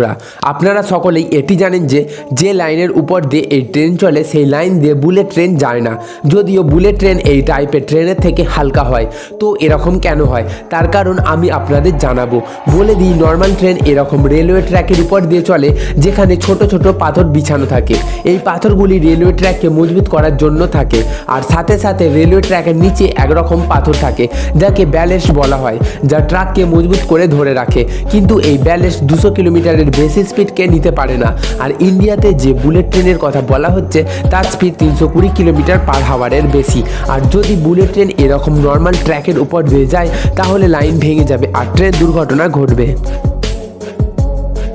বন্ধুরা, আপনারা সকলেই এটি জানেন যে যে লাইনের উপর দিয়ে এই ট্রেন চলে সেই লাইন দিয়ে বুলেট ট্রেন যায় না। যদিও বুলেট ট্রেন এই টাইপের ট্রেনের থেকে হালকা হয়, তো এরকম কেন হয় তার কারণ আমি আপনাদের জানাবো। বলে দিই, নর্মাল ট্রেন এরকম রেলওয়ে ট্র্যাকের উপর দিয়ে চলে, যেখানে ছোট ছোট পাথর বিছানো থাকে। এই পাথরগুলি রেলওয়ে ট্র্যাককে মজবুত করার জন্য থাকে, আর সাথে সাথে রেলওয়ে ট্র্যাকের নিচে একরকম পাথর থাকে যাকে ব্যালেস্ট বলা হয়, যা ট্রাককে মজবুত করে ধরে রাখে। কিন্তু এই ব্যালেস্ট 200 কিলোমিটারের বেশি স্পিডকে নিতে পারে না। আর ইন্ডিয়াতে যে বুলেট ট্রেনের কথা বলা হচ্ছে তার স্পিড 320 কিলোমিটার পার হাওয়ারের বেশি। আর যদি বুলেট ট্রেন এরকম নর্মাল ট্র্যাকের উপর দিয়ে যায় তাহলে লাইন ভেঙে যাবে আর ট্রেন দুর্ঘটনা ঘটবে।